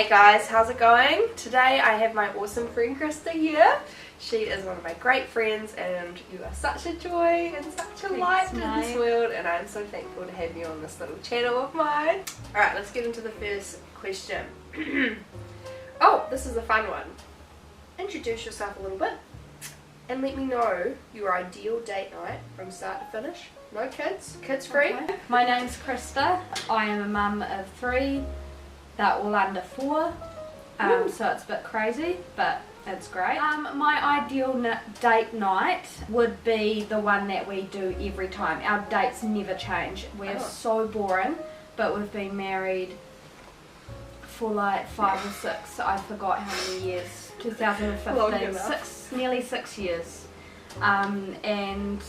Hey guys, how's it going? Today I have my awesome friend Christa here. She is one of my great friends and you are such a joy and such a light in this world, and I'm so thankful to have you on this little channel of mine. Alright, let's get into the first question. Oh, this is a fun one. Introduce yourself a little bit and let me know your ideal date night from start to finish. No kids, kids free. Okay. My name's Christa. I am a mum of 3. They're all under 4, so it's a bit crazy, but it's great. My ideal date night would be the one that we do every time. Our dates never change. We're so boring, but we've been married for like 5 or 6. I forgot how many years. 2015, nearly 6 years, and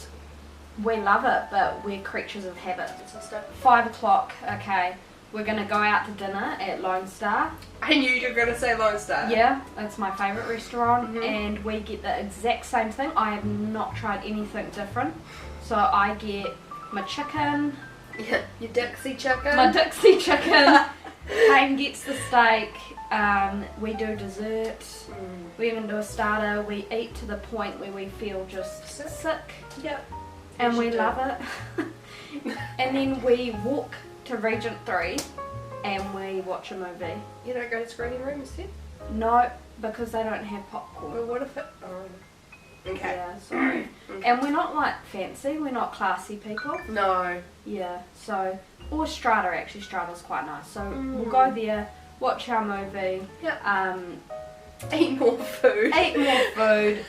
we love it, but we're creatures of habit. 5 o'clock, okay. We're going to go out to dinner at Lone Star. I knew you were going to say Lone Star. Yeah, it's my favourite restaurant, and we get the exact same thing. I have not tried anything different. So I get my chicken. Yeah, your Dixie chicken. My Dixie chicken. Kane gets the steak. We do dessert. We even do a starter. We eat to the point where we feel just sick. Yep. And we love it. And then we walk to Regent 3 and we watch a movie. You don't go to screening rooms then? No, because they don't have popcorn. Well, what if it... Oh. Okay. Yeah, sorry. Okay. And we're not like fancy, we're not classy people. No. Yeah, so... Or Strata, actually. Strata's quite nice. So we'll go there, watch our movie. Yep. Eat more food. Eat more food.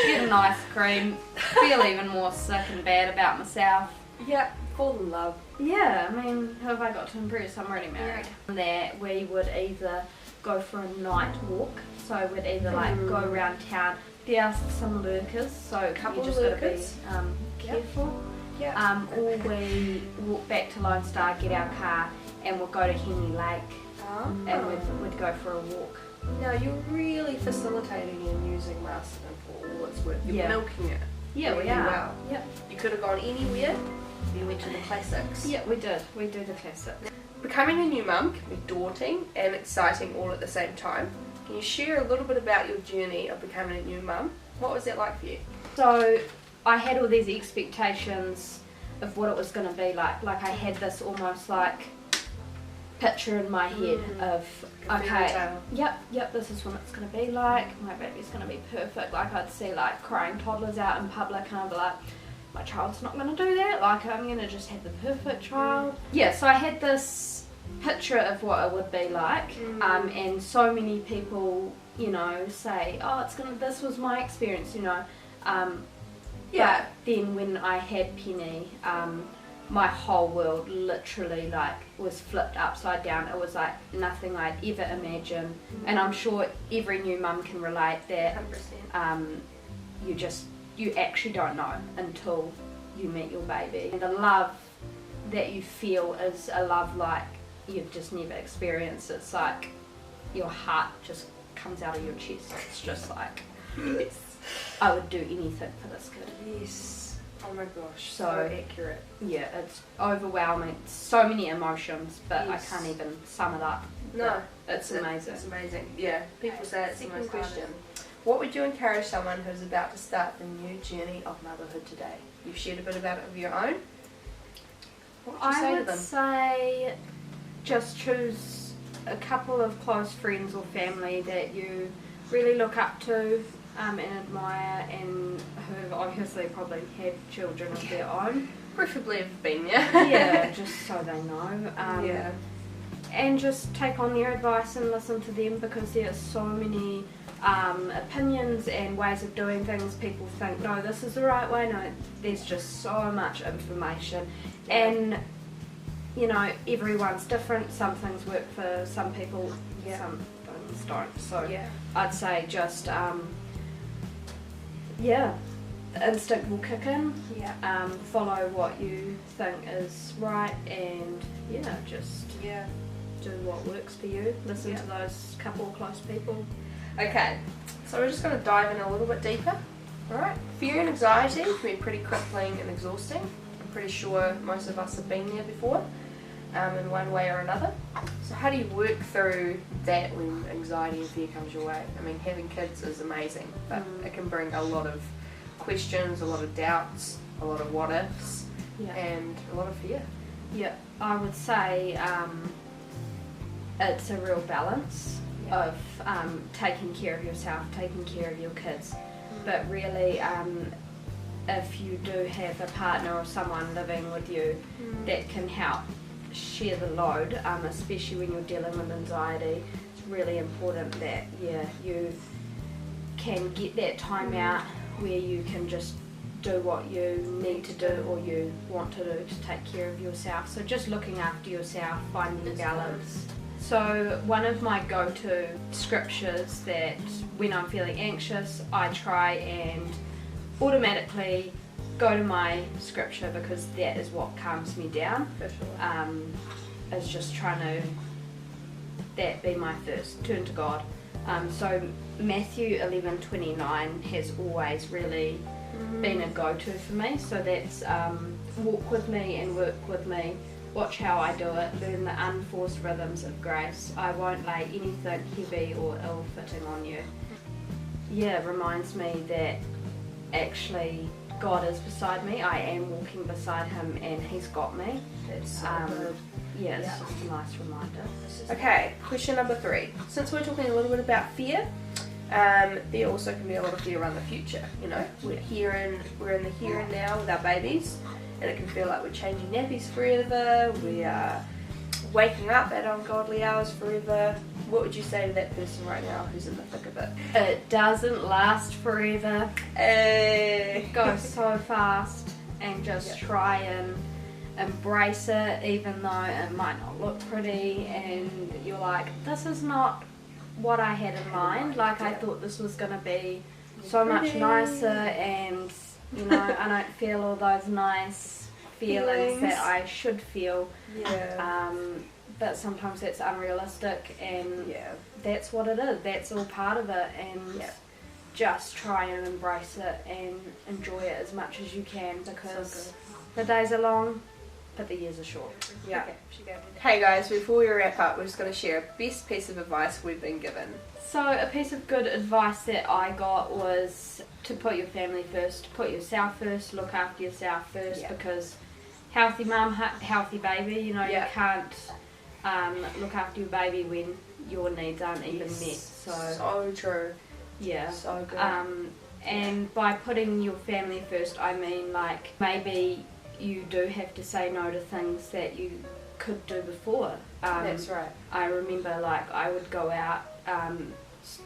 Get an ice cream. Feel even more sick and bad about myself. Yep. Fall in love. Yeah, I mean, who have I got to impress? I'm already married. Yeah. There, we would either go for a night walk, so we'd either like go around town. There are some lurkers, so you just got to be careful. Yeah. Or we walk back to Lone Star, get our car, and we'll go to Henley Lake, and we'd go for a walk. Now you're really facilitating and using Masterton for all it's worth. You're milking it. Yeah, really we are. Well. Yep. You could have gone anywhere. You went to the classics. Yeah, we did. We do the classics. Becoming a new mum can be daunting and exciting all at the same time. Can you share a little bit about your journey of becoming a new mum? What was that like for you? So I had all these expectations of what it was going to be like. Like I had this almost like picture in my head of, okay, yep, this is what it's going to be like. My baby's going to be perfect. Like I'd see like crying toddlers out in public and I'd be like, my child's not going to do that. Like I'm going to just have the perfect child. Yeah, so I had this picture of what it would be like, and so many people, you know, say, oh, this was my experience, you know. But then when I had Penny, my whole world literally like was flipped upside down. It was like nothing I'd ever imagined, and I'm sure every new mum can relate that. 100%. You actually don't know until you meet your baby. And the love that you feel is a love like you've just never experienced. It's like your heart just comes out of your chest. It's just like, yes, I would do anything for this kid. Yes. Oh my gosh, so accurate. Yeah, it's overwhelming. So many emotions, but I can't even sum it up. No. It's amazing. It's amazing. Yeah, people say it's the most question. What would you encourage someone who's about to start the new journey of motherhood today? You've shared a bit about it of your own. What would you say to them? I would say just choose a couple of close friends or family that you really look up to and admire, and who obviously probably have children of their own. Preferably have been there. Yeah, just so they know. And just take on their advice and listen to them, because there are so many opinions and ways of doing things. People think, no, this is the right way. No, there's just so much information, and you know, everyone's different. Some things work for some people, some things don't. So I'd say just the instinct will kick in. Follow what you think is right, and just do what works for you. Listen to those couple of close people. Okay, so we're just going to dive in a little bit deeper. Alright, fear and anxiety can be pretty crippling and exhausting. I'm pretty sure most of us have been there before. in one way or another. So how do you work through that when anxiety and fear comes your way? I mean, having kids is amazing, but it can bring a lot of questions, a lot of doubts, a lot of what ifs, and a lot of fear. Yeah, I would say it's a real balance of taking care of yourself, taking care of your kids, but really if you do have a partner or someone living with you that can help share the load, especially when you're dealing with anxiety, it's really important that you can get that time out where you can just do what you need to do or you want to do to take care of yourself. So just looking after yourself, finding balance. So one of my go-to scriptures that when I'm feeling anxious, I try and automatically go to my scripture, because that is what calms me down. For sure. Is just trying to that be my first, turn to God. So Matthew 11:29 has always really been a go-to for me. So that's walk with me and work with me, watch how I do it, learn the unforced rhythms of grace. I won't lay anything heavy or ill-fitting on you. Yeah, reminds me that actually God is beside me. I am walking beside him and he's got me. That's so good. Yeah, it's just a nice reminder. Okay, question number 3. Since we're talking a little bit about fear, there also can be a lot of fear around the future. You know, we're in the here and now with our babies, and it can feel like we're changing nappies forever. We are waking up at ungodly hours forever. What would you say to that person right now who's in the thick of it? It doesn't last forever. It goes so fast, and just try and embrace it, even though it might not look pretty and you're like, this is not what I had in mind. Like, I thought this was going to be so much nicer, and you know, I don't feel all those nice feelings that I should feel. But sometimes that's unrealistic, and that's what it is. That's all part of it, and just try and embrace it and enjoy it as much as you can, because the days are long, but the years are short. Yeah. Okay. Hey guys, before we wrap up, we're just going to share a best piece of advice we've been given. So a piece of good advice that I got was to put your family first, put yourself first, look after yourself first, because healthy mum, healthy baby, you know, you can't look after your baby when your needs aren't even met. So true. Yeah. So good. And by putting your family first, I mean, like, maybe you do have to say no to things that you could do before. That's right. I remember, like, I would go out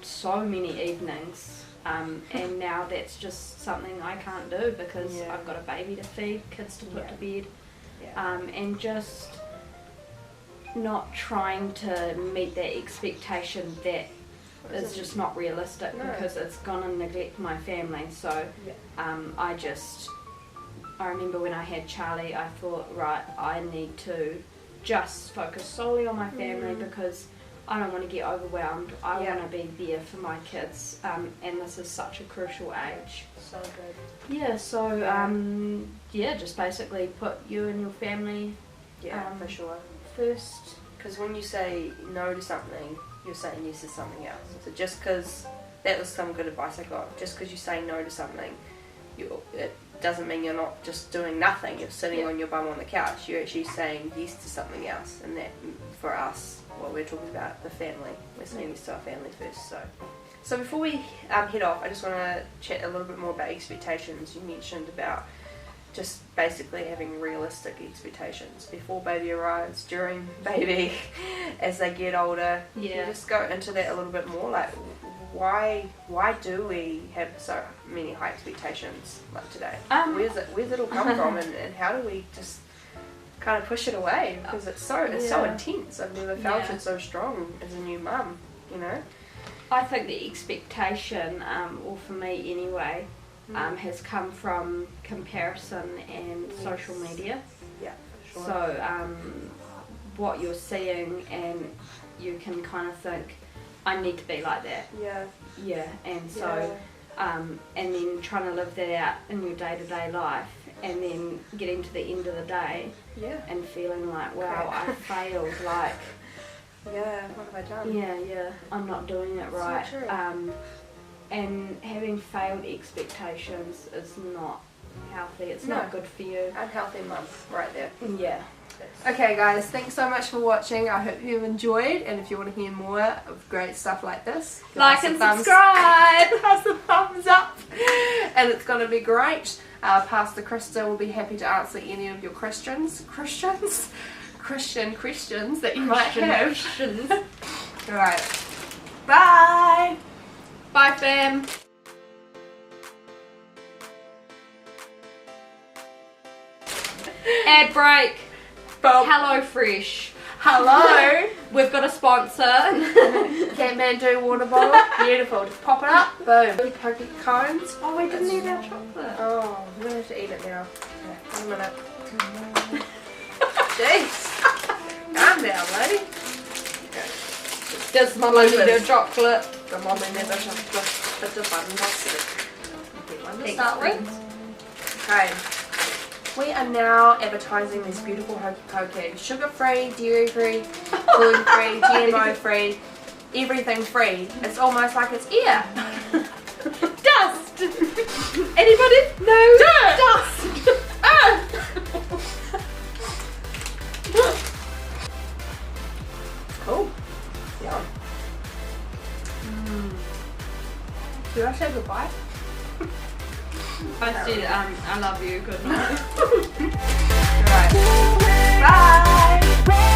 so many evenings, and now that's just something I can't do, because I've got a baby to feed, kids to put to bed, and just not trying to meet that expectation that is just not realistic, because it's gonna neglect my family. So I remember when I had Charlie, I thought, right, I need to just focus solely on my family, because I don't want to get overwhelmed. I want to be there for my kids, and this is such a crucial age. So good. Yeah, so just basically put you and your family for sure first. Because when you say no to something, you're saying yes to something else. So just because that was some good advice I got, just because you say no to something, it doesn't mean you're not just doing nothing. You're sitting on your bum on the couch. You're actually saying yes to something else, and that, for us, what we're talking about, the family. We're saying yes to our family first. So before we head off, I just want to chat a little bit more about expectations. You mentioned about just basically having realistic expectations before baby arrives, during baby, as they get older. Can you just go into that a little bit more? Like, why do we have so many high expectations like today? Where's it all come from, and how do we just kind of push it away, because it's so intense. I've never felt it so strong as a new mum, you know. I think the expectation, or for me anyway, has come from comparison and social media. Yeah, for sure. So what you're seeing, and you can kind of think, I need to be like that. Yeah, and so and then trying to live that out in your day-to-day life, and then getting to the end of the day and feeling like, wow, I failed, like, yeah, what have I done? Yeah, I'm not doing it right. So true. And having failed expectations is not healthy, it's not good for you. Unhealthy mum, right there. Yeah. Okay guys, thanks so much for watching. I hope you've enjoyed, and if you want to hear more of great stuff like this, like and subscribe! Give us a thumbs up, and it's going to be great. Pastor Christa will be happy to answer any of your Christian questions that you might have. Alright, bye! Bye fam! Ad break! Hello Fresh. Hello! We've got a sponsor. Kathmandu water bottle. Beautiful. Just pop it up. Boom. Poke cones. Oh, we didn't eat our chocolate. Oh, we're going to have to eat it now. Okay, 1 minute. Jeez. Calm down, lady. Okay. Does mama need her chocolate? The mommy never chocolate. But the fantastic. One to start with. Okay. We are now advertising this beautiful hokey cokey. Sugar-free, dairy-free, gluten-free, GMO-free, everything free. It's almost like it's air. Dust! Anybody? No. Dirt! Dust! Cool. Yum. Did I say goodbye? I said, I love you, good night. Right. Bye!